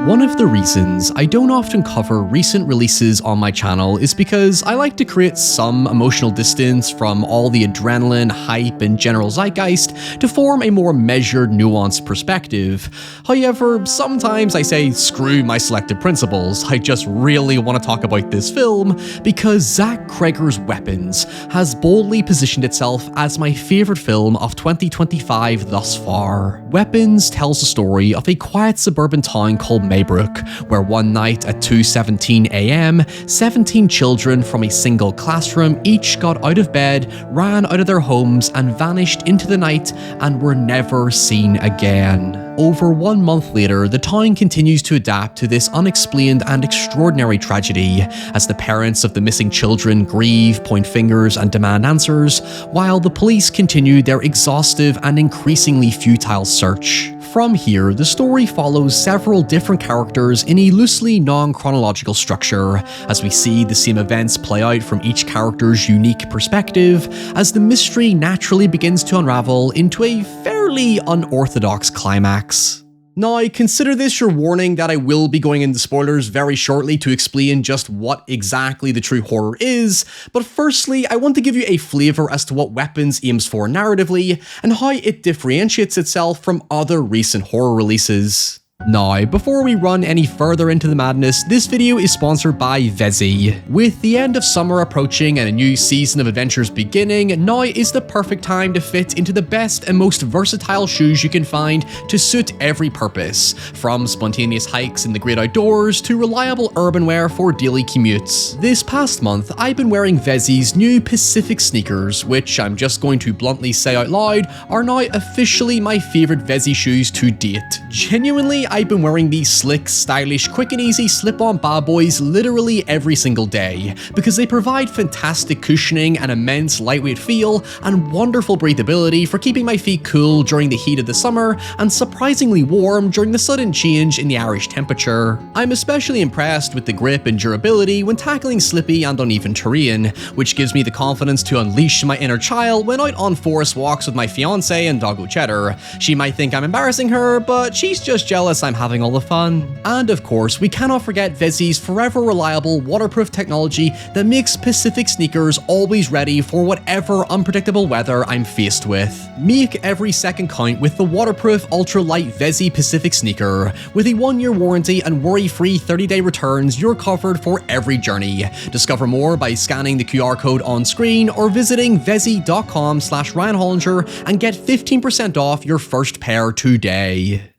One of the reasons I don't often cover recent releases on my channel is because I like to create some emotional distance from all the adrenaline, hype, and general zeitgeist to form a more measured, nuanced perspective. However, sometimes I say screw my selective principles, I just really want to talk about this film because Zach Cregger's Weapons has boldly positioned itself as my favourite film of 2025 thus far. Weapons tells the story of a quiet suburban town called Maybrook, where one night at 2:17 AM, 17 children from a single classroom each got out of bed, ran out of their homes, and vanished into the night and were never seen again. Over 1 month later, the town continues to adapt to this unexplained and extraordinary tragedy as the parents of the missing children grieve, point fingers, and demand answers, while the police continue their exhaustive and increasingly futile search. From here, the story follows several different characters in a loosely non-chronological structure, as we see the same events play out from each character's unique perspective, as the mystery naturally begins to unravel into a fairly unorthodox climax. Now, consider this your warning that I will be going into spoilers very shortly to explain just what exactly the true horror is, but firstly, I want to give you a flavour as to what Weapons aims for narratively, and how it differentiates itself from other recent horror releases. Now, before we run any further into the madness, this video is sponsored by Vessi. With the end of summer approaching and a new season of adventures beginning, now is the perfect time to fit into the best and most versatile shoes you can find to suit every purpose, from spontaneous hikes in the great outdoors to reliable urban wear for daily commutes. This past month, I've been wearing Vessi's new Pacific sneakers, which I'm just going to bluntly say out loud, are now officially my favourite Vessi shoes to date. Genuinely, I've been wearing these slick, stylish, quick and easy slip-on bad boys literally every single day, because they provide fantastic cushioning, an immense lightweight feel, and wonderful breathability for keeping my feet cool during the heat of the summer, and surprisingly warm during the sudden change in the Irish temperature. I'm especially impressed with the grip and durability when tackling slippy and uneven terrain, which gives me the confidence to unleash my inner child when out on forest walks with my fiancé and doggo Cheddar. She might think I'm embarrassing her, but she's just jealous I'm having all the fun. And of course, we cannot forget Vessi's forever reliable waterproof technology that makes Pacific sneakers always ready for whatever unpredictable weather I'm faced with. Make every second count with the waterproof ultra-light Vessi Pacific sneaker. With a 1-year warranty and worry-free 30-day returns, you're covered for every journey. Discover more by scanning the QR code on screen or visiting vessi.com/ryanhollinger and get 15% off your first pair today.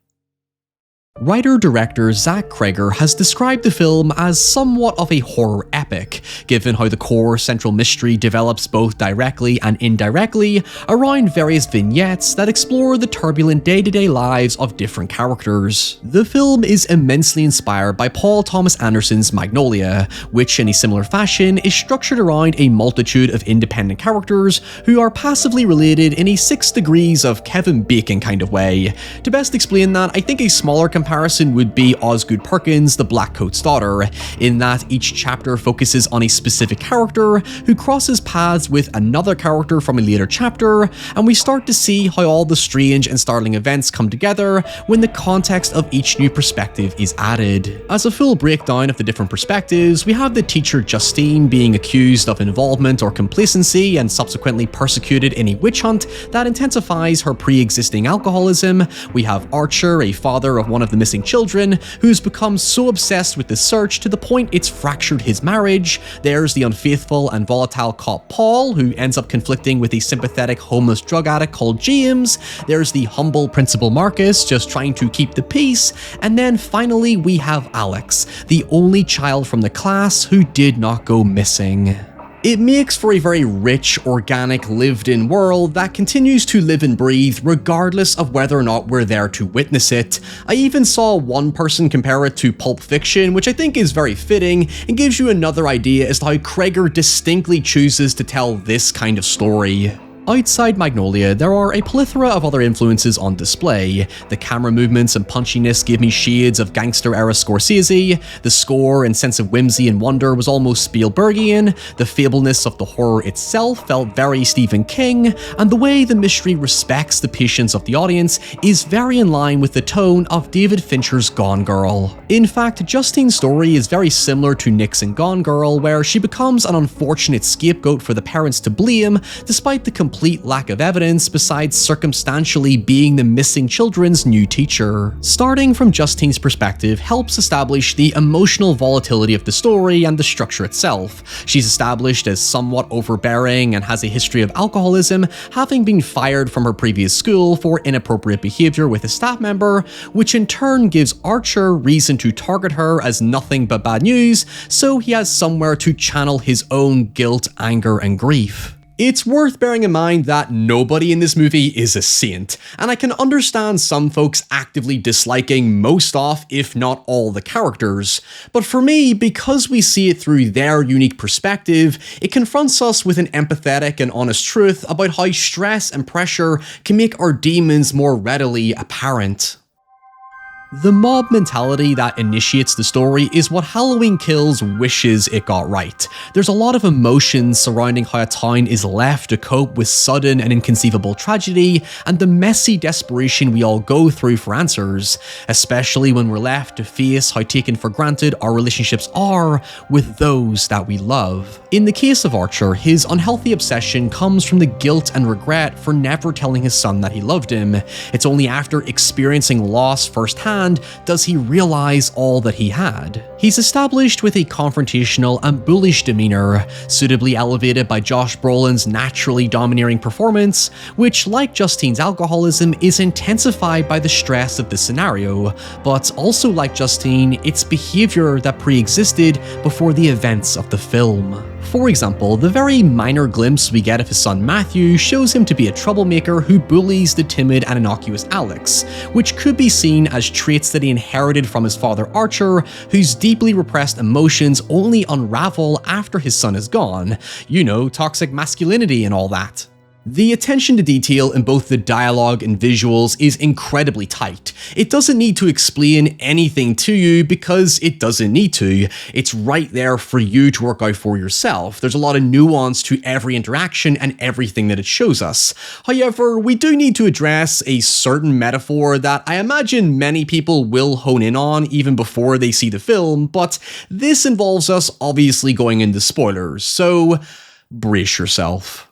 Writer-director Zach Cregger has described the film as somewhat of a horror epic, given how the core central mystery develops both directly and indirectly around various vignettes that explore the turbulent day-to-day lives of different characters. The film is immensely inspired by Paul Thomas Anderson's Magnolia, which in a similar fashion is structured around a multitude of independent characters who are passively related in a 6 degrees of Kevin Bacon kind of way. To best explain that, I think a smaller comparison would be Osgood Perkins' The Blackcoat's Daughter, in that each chapter focuses on a specific character who crosses paths with another character from a later chapter, and we start to see how all the strange and startling events come together when the context of each new perspective is added. As a full breakdown of the different perspectives, we have the teacher Justine being accused of involvement or complacency and subsequently persecuted in a witch hunt that intensifies her pre-existing alcoholism. We have Archer, a father of one of the missing children, who's become so obsessed with the search to the point it's fractured his marriage. There's the unfaithful and volatile cop Paul, who ends up conflicting with a sympathetic homeless drug addict called James. There's the humble principal Marcus, just trying to keep the peace. And then finally we have Alex, the only child from the class who did not go missing. It makes for a very rich, organic, lived-in world that continues to live and breathe regardless of whether or not we're there to witness it. I even saw one person compare it to Pulp Fiction, which I think is very fitting and gives you another idea as to how Cregger distinctly chooses to tell this kind of story. Outside Magnolia, there are a plethora of other influences on display. The camera movements and punchiness give me shades of gangster-era Scorsese, the score and sense of whimsy and wonder was almost Spielbergian, the feebleness of the horror itself felt very Stephen King, and the way the mystery respects the patience of the audience is very in line with the tone of David Fincher's Gone Girl. In fact, Justine's story is very similar to Nick's in Gone Girl, where she becomes an unfortunate scapegoat for the parents to blame, despite the complete lack of evidence besides circumstantially being the missing children's new teacher. Starting from Justine's perspective helps establish the emotional volatility of the story and the structure itself. She's established as somewhat overbearing and has a history of alcoholism, having been fired from her previous school for inappropriate behavior with a staff member, which in turn gives Archer reason to target her as nothing but bad news, so he has somewhere to channel his own guilt, anger, and grief. It's worth bearing in mind that nobody in this movie is a saint, and I can understand some folks actively disliking most of, if not all, the characters. But for me, because we see it through their unique perspective, it confronts us with an empathetic and honest truth about how stress and pressure can make our demons more readily apparent. The mob mentality that initiates the story is what Halloween Kills wishes it got right. There's a lot of emotions surrounding how a town is left to cope with sudden and inconceivable tragedy, and the messy desperation we all go through for answers, especially when we're left to face how taken for granted our relationships are with those that we love. In the case of Archer, his unhealthy obsession comes from the guilt and regret for never telling his son that he loved him. It's only after experiencing loss firsthand does he realize all that he had. He's established with a confrontational and bullish demeanor, suitably elevated by Josh Brolin's naturally domineering performance, which, like Justine's alcoholism, is intensified by the stress of the scenario, but also like Justine, it's behavior that pre-existed before the events of the film. For example, the very minor glimpse we get of his son Matthew shows him to be a troublemaker who bullies the timid and innocuous Alex, which could be seen as traits that he inherited from his father Archer, whose deeply repressed emotions only unravel after his son is gone. You know, toxic masculinity and all that. The attention to detail in both the dialogue and visuals is incredibly tight. It doesn't need to explain anything to you because it doesn't need to. It's right there for you to work out for yourself. There's a lot of nuance to every interaction and everything that it shows us. However, we do need to address a certain metaphor that I imagine many people will hone in on even before they see the film, but this involves us obviously going into spoilers, so brace yourself.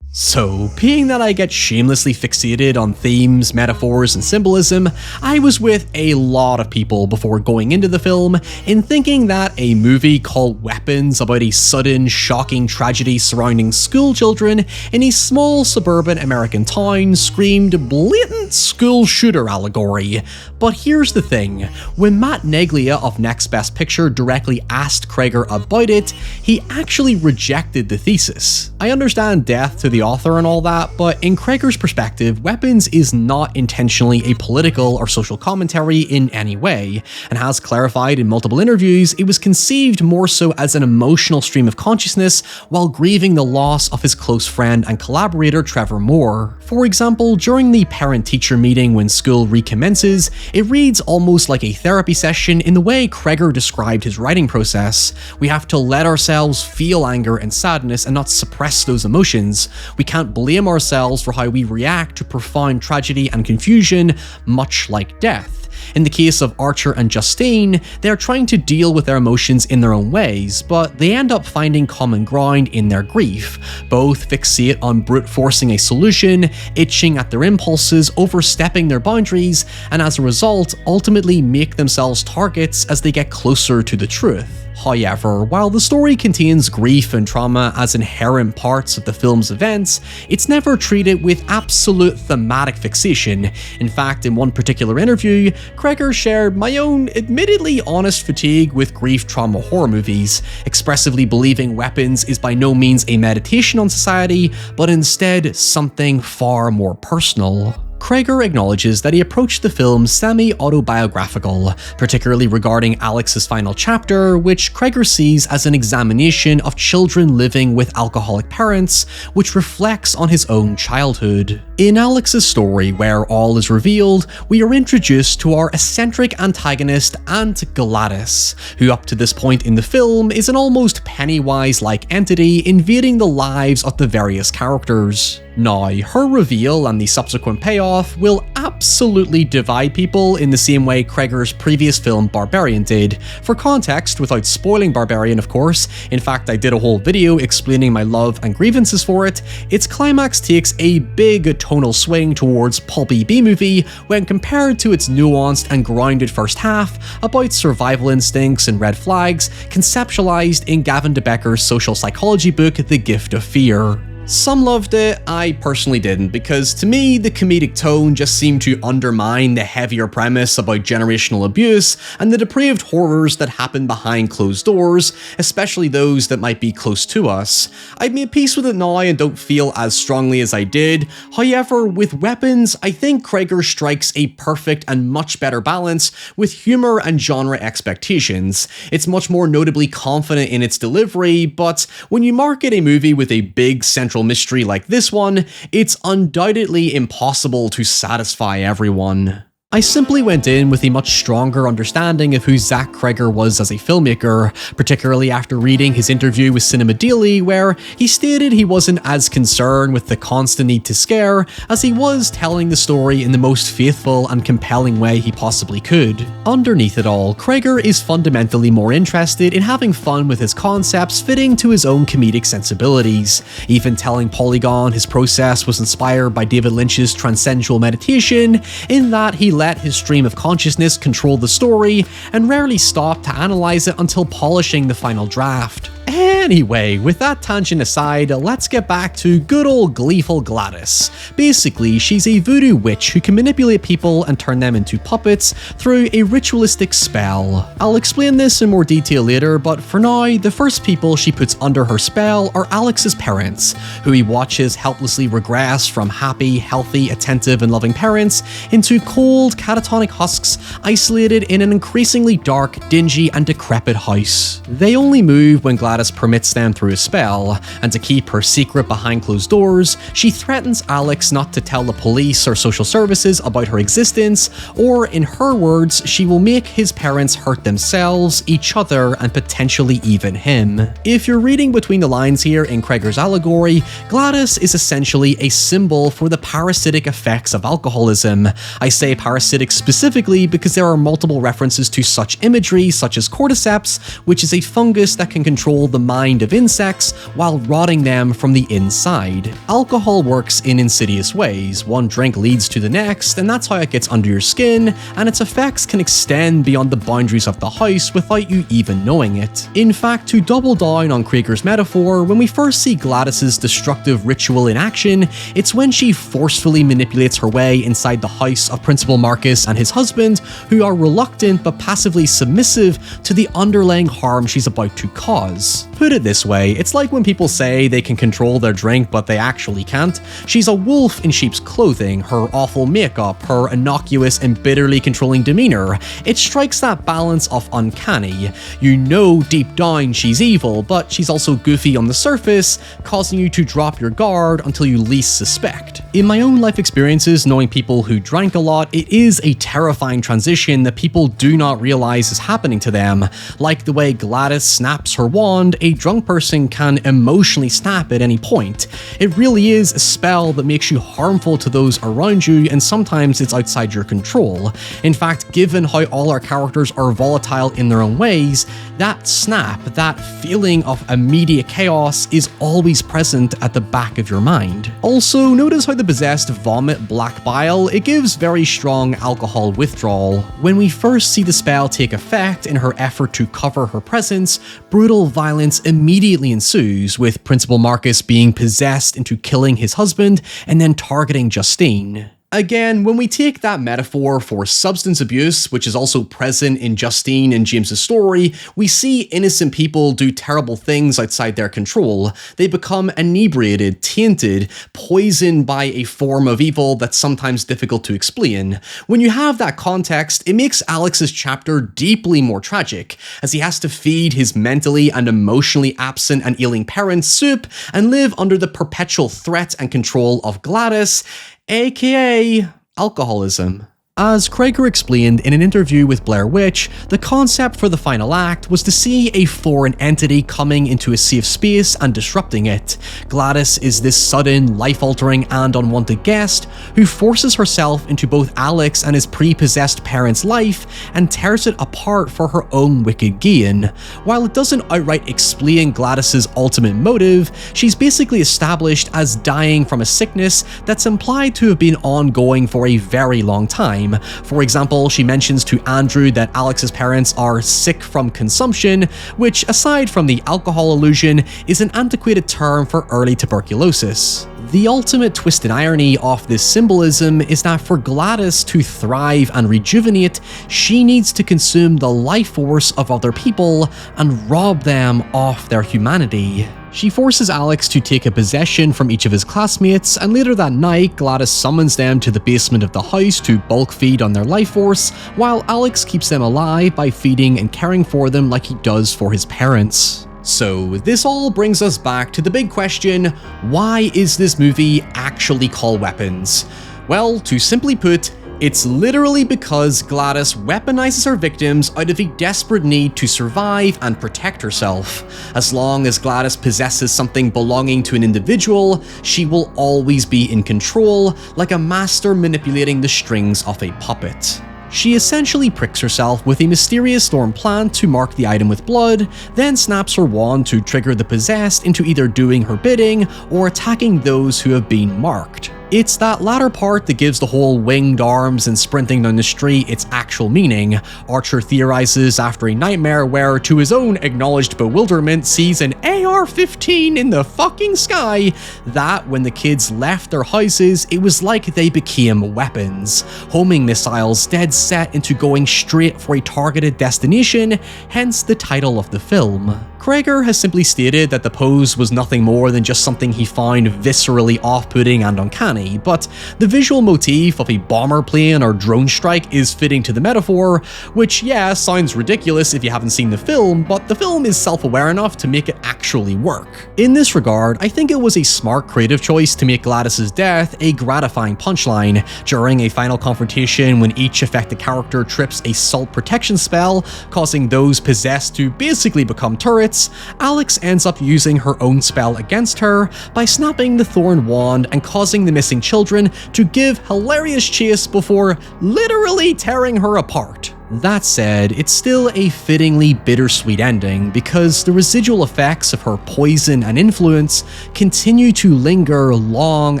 So, being that I get shamelessly fixated on themes, metaphors, and symbolism, I was with a lot of people before going into the film in thinking that a movie called Weapons about a sudden, shocking tragedy surrounding school children in a small suburban American town screamed blatant school shooter allegory. But here's the thing, when Matt Neglia of Next Best Picture directly asked Kreger about it, he actually rejected the thesis. I understand death to the author and all that, but in Kreger's perspective, Weapons is not intentionally a political or social commentary in any way, and has clarified in multiple interviews, it was conceived more so as an emotional stream of consciousness while grieving the loss of his close friend and collaborator Trevor Moore. For example, during the parent-teacher meeting when school recommences, it reads almost like a therapy session in the way Kreger described his writing process. We have to let ourselves feel anger and sadness and not suppress those emotions. We can't blame ourselves for how we react to profound tragedy and confusion, much like death. In the case of Archer and Justine, they're trying to deal with their emotions in their own ways, but they end up finding common ground in their grief. Both fixate on brute forcing a solution, itching at their impulses, overstepping their boundaries, and as a result, ultimately make themselves targets as they get closer to the truth. However, while the story contains grief and trauma as inherent parts of the film's events, it's never treated with absolute thematic fixation. In fact, in one particular interview, Kreger shared my own admittedly honest fatigue with grief trauma horror movies, expressively believing Weapons is by no means a meditation on society, but instead something far more personal. Kreger acknowledges that he approached the film semi-autobiographical, particularly regarding Alex's final chapter, which Kreger sees as an examination of children living with alcoholic parents, which reflects on his own childhood. In Alex's story, where all is revealed, we are introduced to our eccentric antagonist Aunt Glattis, who up to this point in the film is an almost Pennywise-like entity invading the lives of the various characters. Now, her reveal and the subsequent payoff will absolutely divide people in the same way Kreger's previous film Barbarian did. For context, without spoiling Barbarian of course, in fact I did a whole video explaining my love and grievances for it, its climax takes a big tonal swing towards pulpy B-movie when compared to its nuanced and grounded first half about survival instincts and red flags conceptualized in Gavin de Becker's social psychology book The Gift of Fear. Some loved it, I personally didn't, because to me the comedic tone just seemed to undermine the heavier premise about generational abuse and the depraved horrors that happen behind closed doors, especially those that might be close to us. I've made peace with it now and don't feel as strongly as I did. However, with weapons, I think Kreger strikes a perfect and much better balance with humor and genre expectations. It's much more notably confident in its delivery, but when you market a movie with a big central mystery like this one, it's undoubtedly impossible to satisfy everyone. I simply went in with a much stronger understanding of who Zach Kreger was as a filmmaker, particularly after reading his interview with Cinema Daily, where he stated he wasn't as concerned with the constant need to scare as he was telling the story in the most faithful and compelling way he possibly could. Underneath it all, Kreger is fundamentally more interested in having fun with his concepts fitting to his own comedic sensibilities, even telling Polygon his process was inspired by David Lynch's transcendental meditation, in that he let his stream of consciousness control the story and rarely stopped to analyze it until polishing the final draft. Anyway, with that tangent aside, let's get back to good old gleeful Glattis. Basically, she's a voodoo witch who can manipulate people and turn them into puppets through a ritualistic spell. I'll explain this in more detail later, but for now, the first people she puts under her spell are Alex's parents, who he watches helplessly regress from happy, healthy, attentive, and loving parents into cold, catatonic husks isolated in an increasingly dark, dingy, and decrepit house. They only move when Glattis permits them through a spell, and to keep her secret behind closed doors, she threatens Alex not to tell the police or social services about her existence, or in her words, she will make his parents hurt themselves, each other, and potentially even him. If you're reading between the lines here in Kreger's allegory, Glattis is essentially a symbol for the parasitic effects of alcoholism. I say parasitic specifically because there are multiple references to such imagery, such as cordyceps, which is a fungus that can control the mind of insects while rotting them from the inside. Alcohol works in insidious ways. One drink leads to the next, and that's how it gets under your skin, and its effects can extend beyond the boundaries of the house without you even knowing it. In fact, to double down on Kreger's metaphor, when we first see Glattis's destructive ritual in action, it's when she forcefully manipulates her way inside the house of Principal Marcus and his husband, who are reluctant but passively submissive to the underlying harm she's about to cause. Put it this way, it's like when people say they can control their drink but they actually can't. She's a wolf in sheep's clothing, her awful makeup, her innocuous and bitterly controlling demeanor. It strikes that balance of uncanny. You know deep down she's evil, but she's also goofy on the surface, causing you to drop your guard until you least suspect. In my own life experiences, knowing people who drank a lot, it is a terrifying transition that people do not realize is happening to them. Like the way Glattis snaps her wand, a drunk person can emotionally snap at any point. It really is a spell that makes you harmful to those around you, and sometimes it's outside your control. In fact, given how all our characters are volatile in their own ways, that snap, that feeling of immediate chaos is always present at the back of your mind. Also, notice how the possessed vomit black bile. It gives very strong alcohol withdrawal. When we first see the spell take effect in her effort to cover her presence, brutal violence immediately ensues, with Principal Marcus being possessed into killing his husband and then targeting Justine. Again, when we take that metaphor for substance abuse, which is also present in Justine and James's story, we see innocent people do terrible things outside their control. They become inebriated, tainted, poisoned by a form of evil that's sometimes difficult to explain. When you have that context, it makes Alex's chapter deeply more tragic, as he has to feed his mentally and emotionally absent and ailing parents soup and live under the perpetual threat and control of Glattis, aka alcoholism. As Krager explained in an interview with Blair Witch, the concept for the final act was to see a foreign entity coming into a safe space and disrupting it. Glattis is this sudden, life-altering and unwanted guest who forces herself into both Alex and his pre-possessed parents' life and tears it apart for her own wicked gain. While it doesn't outright explain Glattis's ultimate motive, she's basically established as dying from a sickness that's implied to have been ongoing for a very long time. For example, she mentions to Andrew that Alex's parents are sick from consumption, which, aside from the alcohol illusion, is an antiquated term for early tuberculosis. The ultimate twisted irony of this symbolism is that for Glattis to thrive and rejuvenate, she needs to consume the life force of other people and rob them of their humanity. She forces Alex to take a possession from each of his classmates, and later that night, Glattis summons them to the basement of the house to bulk feed on their life force, while Alex keeps them alive by feeding and caring for them like he does for his parents. So this all brings us back to the big question, why is this movie actually called Weapons? Well, to simply put, it's literally because Glattis weaponizes her victims out of a desperate need to survive and protect herself. As long as Glattis possesses something belonging to an individual, she will always be in control, like a master manipulating the strings of a puppet. She essentially pricks herself with a mysterious storm plant to mark the item with blood, then snaps her wand to trigger the possessed into either doing her bidding or attacking those who have been marked. It's that latter part that gives the whole winged arms and sprinting down the street its actual meaning. Archer theorizes after a nightmare where, to his own acknowledged bewilderment, sees an AR-15 in the fucking sky, that when the kids left their houses, it was like they became weapons. Homing missiles dead set into going straight for a targeted destination, hence the title of the film. Krager has simply stated that the pose was nothing more than just something he found viscerally off-putting and uncanny, but the visual motif of a bomber plane or drone strike is fitting to the metaphor, which, yeah, sounds ridiculous if you haven't seen the film, but the film is self-aware enough to make it actually work. In this regard, I think it was a smart creative choice to make Glattis' death a gratifying punchline. During a final confrontation when each affected character trips a salt protection spell, causing those possessed to basically become turrets, Alex ends up using her own spell against her by snapping the thorn wand and causing the missing children to give hilarious chase before literally tearing her apart. That said, it's still a fittingly bittersweet ending because the residual effects of her poison and influence continue to linger long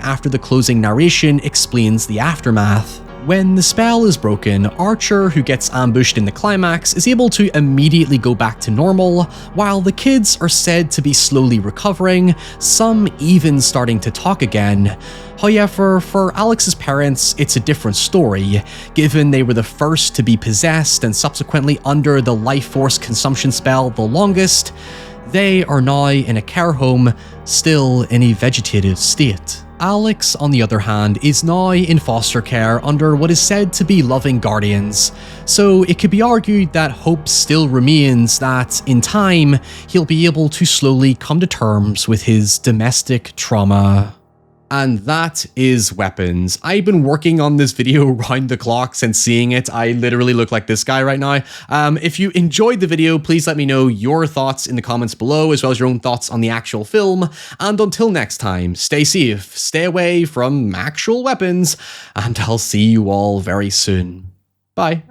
after the closing narration explains the aftermath. When the spell is broken, Archer, who gets ambushed in the climax, is able to immediately go back to normal, while the kids are said to be slowly recovering, some even starting to talk again. However, for Alex's parents, it's a different story. Given they were the first to be possessed and subsequently under the life force consumption spell the longest, they are now in a care home, still in a vegetative state. Alex, on the other hand, is now in foster care under what is said to be loving guardians, so it could be argued that hope still remains that, in time, he'll be able to slowly come to terms with his domestic trauma. And that is Weapons. I've been working on this video round the clock since seeing it. I literally look like this guy right now. If you enjoyed the video, please let me know your thoughts in the comments below, as well as your own thoughts on the actual film. And until next time, stay safe, stay away from actual weapons, and I'll see you all very soon. Bye.